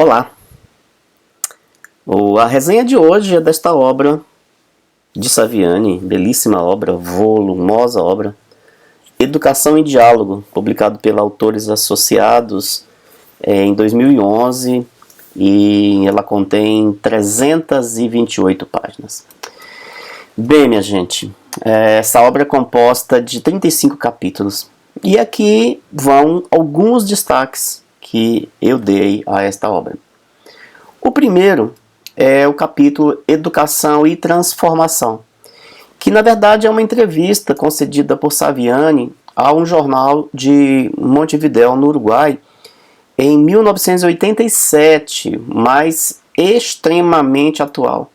Olá! A resenha de hoje é desta obra de Saviani, belíssima obra, volumosa obra, Educação em Diálogo, publicado pela Autores Associados em 2011, e ela contém 328 páginas. Bem, minha gente, essa obra é composta de 35 capítulos, e aqui vão alguns destaques que eu dei a esta obra. O primeiro é o capítulo Educação e Transformação, que na verdade é uma entrevista concedida por Saviani a um jornal de Montevidéu, no Uruguai, em 1987, mas extremamente atual,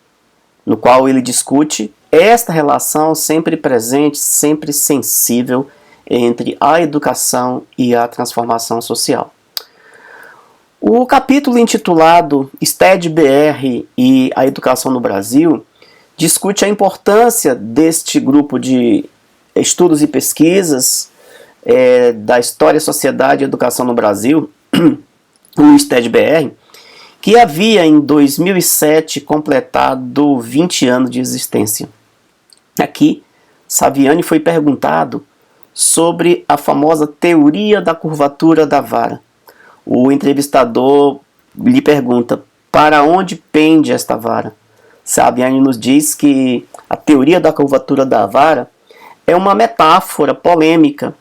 no qual ele discute esta relação sempre presente, sempre sensível entre a educação e a transformação social. O capítulo intitulado STED-BR e a Educação no Brasil discute a importância deste grupo de estudos e pesquisas da História, Sociedade e Educação no Brasil, o STED-BR, que havia em 2007 completado 20 anos de existência. Aqui, Saviani foi perguntado sobre a famosa teoria da curvatura da vara. O entrevistador lhe pergunta: para onde pende esta vara? Saviani nos diz que a teoria da curvatura da vara é uma metáfora polêmica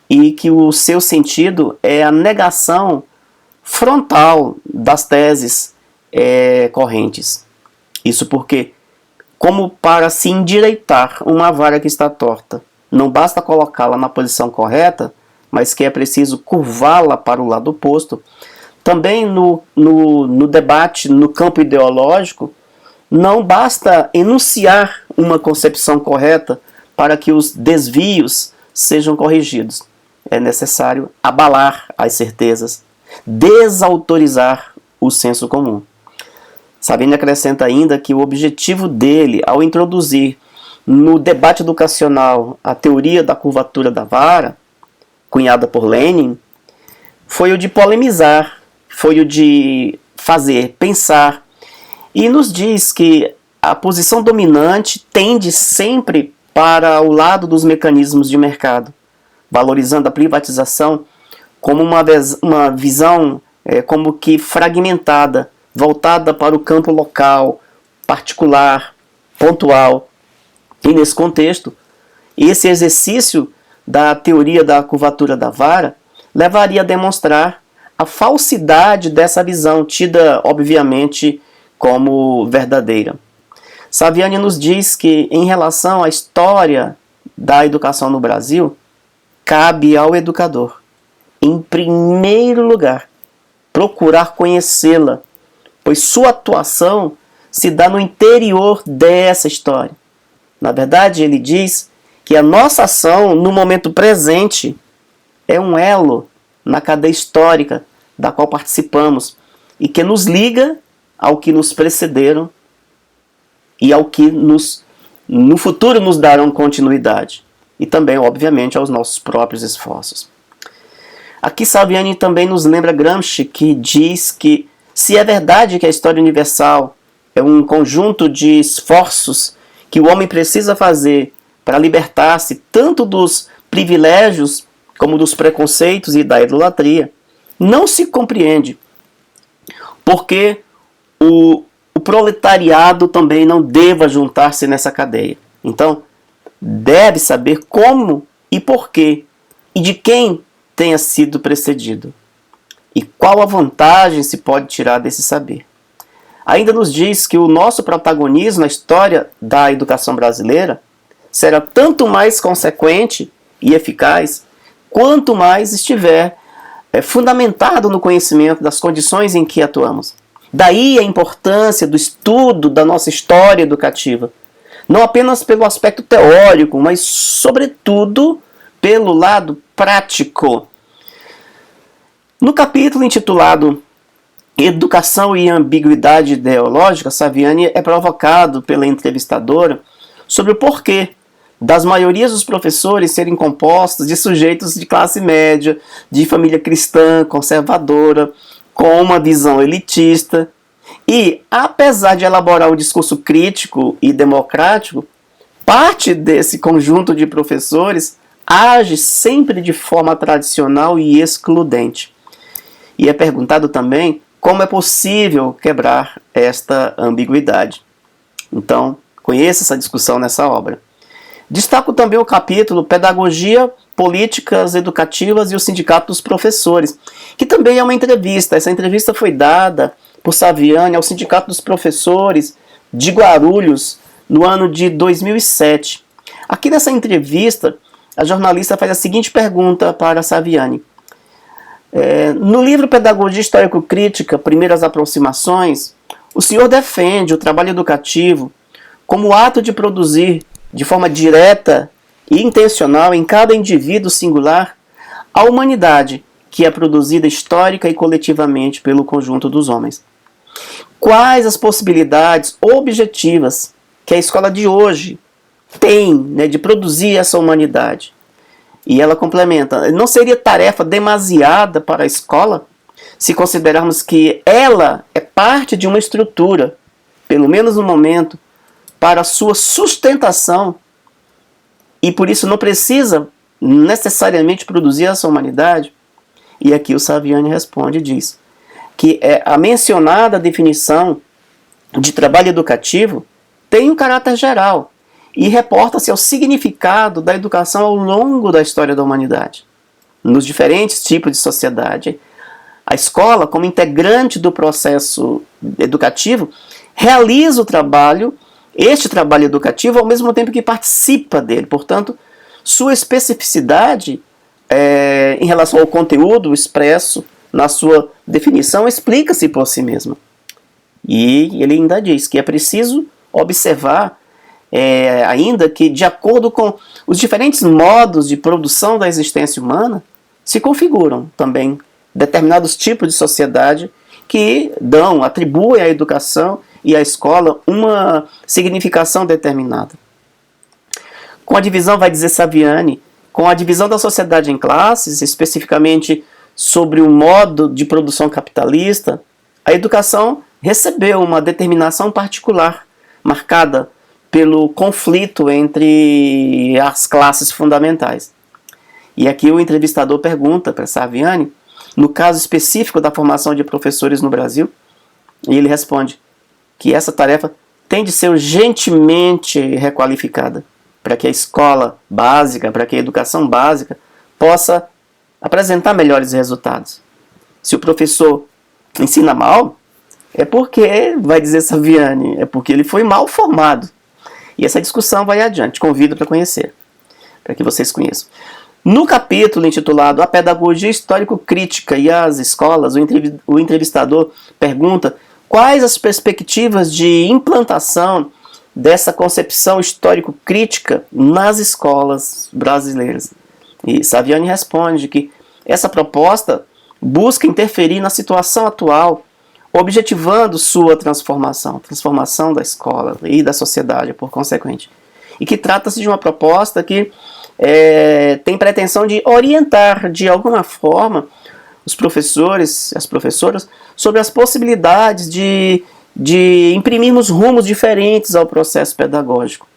e que o seu sentido é a negação frontal das teses correntes. Isso porque, como para se endireitar uma vara que está torta, não basta colocá-la na posição correta, mas que é preciso curvá-la para o lado oposto, também no debate, no campo ideológico, não basta enunciar uma concepção correta para que os desvios sejam corrigidos. É necessário abalar as certezas, desautorizar o senso comum. Saviani acrescenta ainda que o objetivo dele, ao introduzir no debate educacional a teoria da curvatura da vara, cunhada por Lenin, foi o de polemizar, foi o de fazer pensar, e nos diz que a posição dominante tende sempre para o lado dos mecanismos de mercado, valorizando a privatização como uma visão como que fragmentada, voltada para o campo local, particular, pontual. E nesse contexto, esse exercício da teoria da curvatura da vara levaria a demonstrar a falsidade dessa visão, tida obviamente como verdadeira. Saviani nos diz que, em relação à história da educação no Brasil, cabe ao educador, em primeiro lugar, procurar conhecê-la, pois sua atuação se dá no interior dessa história. Na verdade, ele diz que a nossa ação no momento presente é um elo na cadeia histórica da qual participamos e que nos liga ao que nos precederam e ao que no futuro nos darão continuidade, e também, obviamente, aos nossos próprios esforços. Aqui Saviani também nos lembra Gramsci, que diz que se é verdade que a história universal é um conjunto de esforços que o homem precisa fazer para libertar-se tanto dos privilégios como dos preconceitos e da idolatria, não se compreende porque o proletariado também não deva juntar-se nessa cadeia. Então, deve saber como e porquê e de quem tenha sido precedido e qual a vantagem se pode tirar desse saber. Ainda nos diz que o nosso protagonismo na história da educação brasileira será tanto mais consequente e eficaz quanto mais estiver fundamentado no conhecimento das condições em que atuamos. Daí a importância do estudo da nossa história educativa, não apenas pelo aspecto teórico, mas sobretudo pelo lado prático. No capítulo intitulado Educação e Ambiguidade Ideológica, Saviani é provocado pela entrevistadora sobre o porquê das maiorias dos professores serem compostos de sujeitos de classe média, de família cristã, conservadora, com uma visão elitista, e, apesar de elaborar um discurso crítico e democrático, parte desse conjunto de professores age sempre de forma tradicional e excludente. E é perguntado também como é possível quebrar esta ambiguidade. Então, conheça essa discussão nessa obra. Destaco também o capítulo Pedagogia, Políticas Educativas e o Sindicato dos Professores, que também é uma entrevista. Essa entrevista foi dada por Saviani ao Sindicato dos Professores de Guarulhos no ano de 2007. Aqui nessa entrevista, a jornalista faz a seguinte pergunta para Saviani. No livro Pedagogia Histórico-Crítica, Primeiras Aproximações, o senhor defende o trabalho educativo como ato de produzir de forma direta e intencional em cada indivíduo singular a humanidade que é produzida histórica e coletivamente pelo conjunto dos homens. Quais as possibilidades objetivas que a escola de hoje tem, né, de produzir essa humanidade? E ela complementa, não seria tarefa demasiada para a escola se considerarmos que ela é parte de uma estrutura, pelo menos no momento, para a sua sustentação, e por isso não precisa necessariamente produzir essa humanidade? E aqui o Saviani responde e diz que a mencionada definição de trabalho educativo tem um caráter geral e reporta-se ao significado da educação ao longo da história da humanidade, nos diferentes tipos de sociedade. A escola, como integrante do processo educativo, realiza este trabalho educativo ao mesmo tempo que participa dele. Portanto, sua especificidade em relação ao conteúdo expresso na sua definição explica-se por si mesma. E ele ainda diz que é preciso observar ainda que, de acordo com os diferentes modos de produção da existência humana, se configuram também determinados tipos de sociedade que atribuem à educação e à escola uma significação determinada. Com a divisão, vai dizer Saviani, com a divisão da sociedade em classes, especificamente sobre o modo de produção capitalista, a educação recebeu uma determinação particular, marcada pelo conflito entre as classes fundamentais. E aqui o entrevistador pergunta para Saviani, no caso específico da formação de professores no Brasil, e ele responde que essa tarefa tem de ser urgentemente requalificada para que a escola básica, para que a educação básica possa apresentar melhores resultados. Se o professor ensina mal, é porque, vai dizer Saviani, é porque ele foi mal formado. E essa discussão vai adiante, convido para conhecer, para que vocês conheçam. No capítulo intitulado A Pedagogia Histórico-Crítica e as Escolas, o entrevistador pergunta quais as perspectivas de implantação dessa concepção histórico-crítica nas escolas brasileiras. E Saviani responde que essa proposta busca interferir na situação atual, objetivando sua transformação da escola e da sociedade, por consequente. E que trata-se de uma proposta que tem pretensão de orientar, de alguma forma, os professores, as professoras, sobre as possibilidades de imprimirmos rumos diferentes ao processo pedagógico.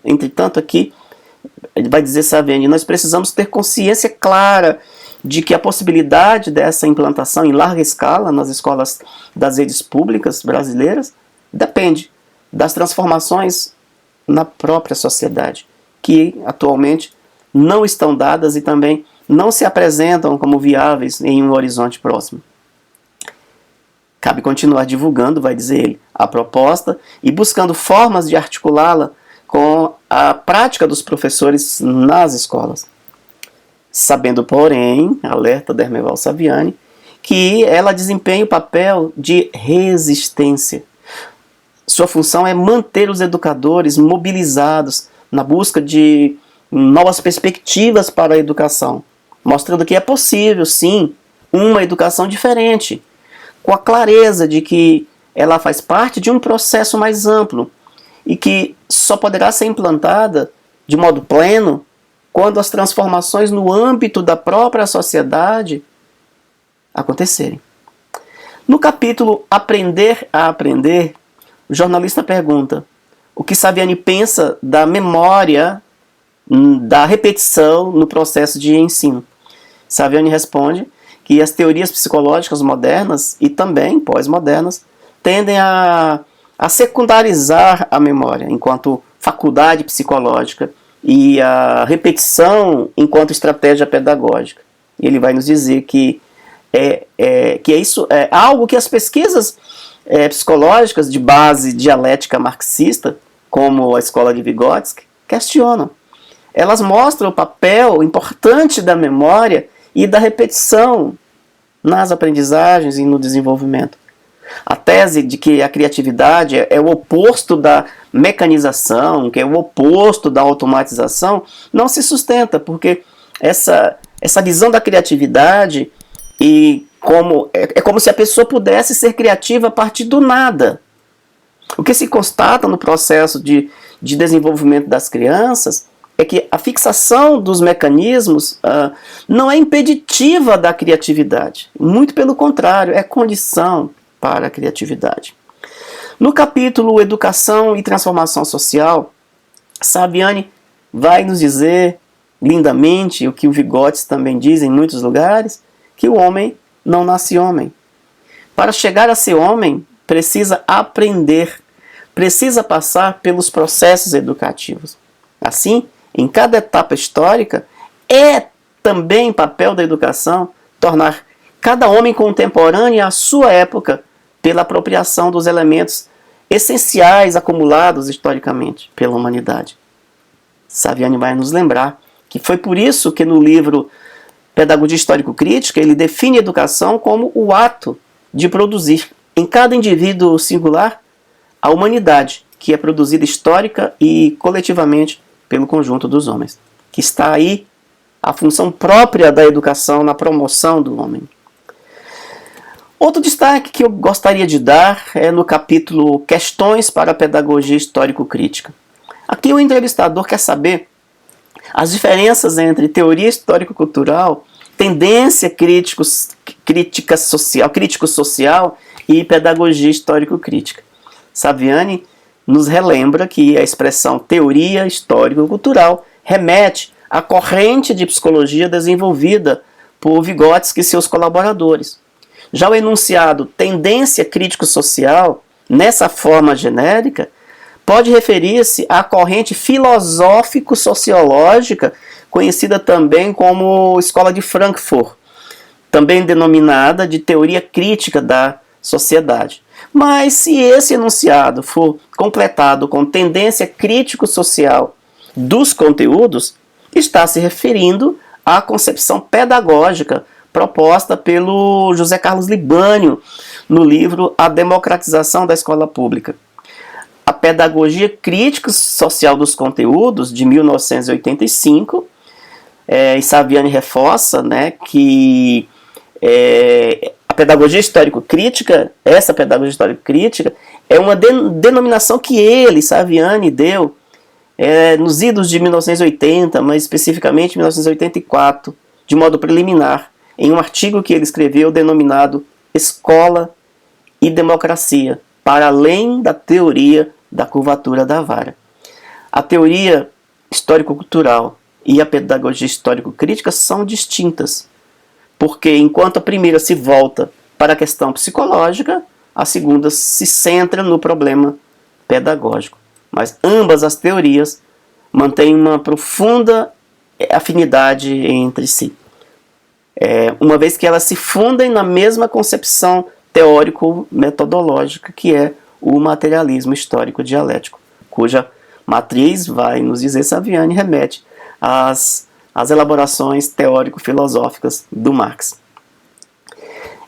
Entretanto, aqui, ele vai dizer Saviani, nós precisamos ter consciência clara de que a possibilidade dessa implantação em larga escala nas escolas das redes públicas brasileiras depende das transformações na própria sociedade, que atualmente não estão dadas e também não se apresentam como viáveis em um horizonte próximo. Cabe continuar divulgando, vai dizer ele, a proposta e buscando formas de articulá-la com a prática dos professores nas escolas. Sabendo, porém, alerta Dermeval Saviani, que ela desempenha o papel de resistência. Sua função é manter os educadores mobilizados na busca de novas perspectivas para a educação, mostrando que é possível, sim, uma educação diferente, com a clareza de que ela faz parte de um processo mais amplo e que só poderá ser implantada de modo pleno quando as transformações no âmbito da própria sociedade acontecerem. No capítulo Aprender a Aprender, o jornalista pergunta o que Saviani pensa da memória, da repetição no processo de ensino. Saviani responde que as teorias psicológicas modernas e também pós-modernas tendem a secundarizar a memória enquanto faculdade psicológica e a repetição enquanto estratégia pedagógica. E ele vai nos dizer que isso é algo que as pesquisas psicológicas de base dialética marxista, como a escola de Vygotsky, questionam. Elas mostram o papel importante da memória e da repetição nas aprendizagens e no desenvolvimento. A tese de que a criatividade é o oposto da mecanização, que é o oposto da automatização, não se sustenta, porque essa visão da criatividade é como se a pessoa pudesse ser criativa a partir do nada. O que se constata no processo de desenvolvimento das crianças é que a fixação dos mecanismos não é impeditiva da criatividade. Muito pelo contrário, é condição para a criatividade. No capítulo Educação e Transformação Social, Saviani vai nos dizer lindamente o que o Vygotsky também diz em muitos lugares, que o homem não nasce homem. Para chegar a ser homem, precisa aprender, precisa passar pelos processos educativos. Assim, em cada etapa histórica, é também papel da educação tornar cada homem contemporâneo à sua época pela apropriação dos elementos essenciais acumulados historicamente pela humanidade. Saviani vai nos lembrar que foi por isso que no livro Pedagogia Histórico-Crítica ele define a educação como o ato de produzir em cada indivíduo singular a humanidade, que é produzida histórica e coletivamente pelo conjunto dos homens. Que está aí a função própria da educação na promoção do homem. Outro destaque que eu gostaria de dar é no capítulo Questões para a Pedagogia Histórico-Crítica. Aqui o entrevistador quer saber as diferenças entre teoria histórico-cultural, tendência crítico-social e pedagogia histórico-crítica. Saviani nos relembra que a expressão teoria histórico-cultural remete à corrente de psicologia desenvolvida por Vygotsky e seus colaboradores. Já o enunciado tendência crítico-social, nessa forma genérica, pode referir-se à corrente filosófico-sociológica, conhecida também como Escola de Frankfurt, também denominada de teoria crítica da sociedade. Mas se esse enunciado for completado com tendência crítico-social dos conteúdos, está se referindo à concepção pedagógica proposta pelo José Carlos Libânio no livro A Democratização da Escola Pública. A Pedagogia Crítico-Social dos Conteúdos, de 1985, e Saviani reforça, que a pedagogia histórico-crítica, essa pedagogia histórico-crítica, é uma denominação que ele, Saviani, deu nos idos de 1980, mas especificamente 1984, de modo preliminar, em um artigo que ele escreveu denominado Escola e Democracia, para além da teoria da curvatura da vara. A teoria histórico-cultural e a pedagogia histórico-crítica são distintas, porque enquanto a primeira se volta para a questão psicológica, a segunda se centra no problema pedagógico. Mas ambas as teorias mantêm uma profunda afinidade entre si, uma vez que elas se fundem na mesma concepção teórico-metodológica, que é o materialismo histórico dialético, cuja matriz, vai nos dizer Saviani, remete às elaborações teórico-filosóficas do Marx.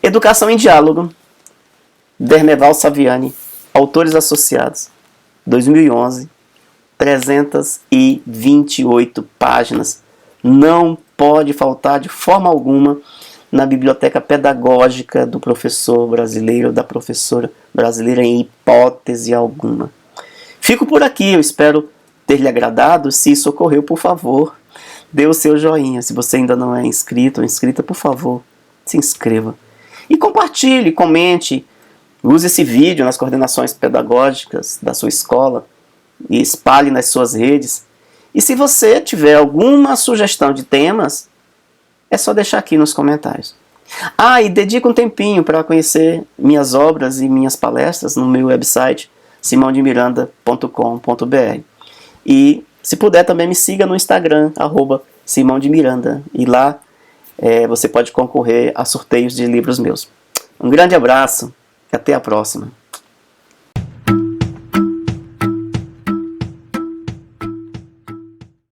Educação em Diálogo, Dermeval Saviani, Autores Associados, 2011, 328 páginas. Não pode faltar de forma alguma na biblioteca pedagógica do professor brasileiro, da professora brasileira, em hipótese alguma. Fico por aqui, eu espero ter lhe agradado. Se isso ocorreu, por favor, dê o seu joinha. Se você ainda não é inscrito ou inscrita, por favor, se inscreva. E compartilhe, comente, use esse vídeo nas coordenações pedagógicas da sua escola e espalhe nas suas redes. E se você tiver alguma sugestão de temas, é só deixar aqui nos comentários. E dedica um tempinho para conhecer minhas obras e minhas palestras no meu website simãodemiranda.com.br. E se puder também me siga no Instagram, @simãodemiranda. E lá você pode concorrer a sorteios de livros meus. Um grande abraço e até a próxima.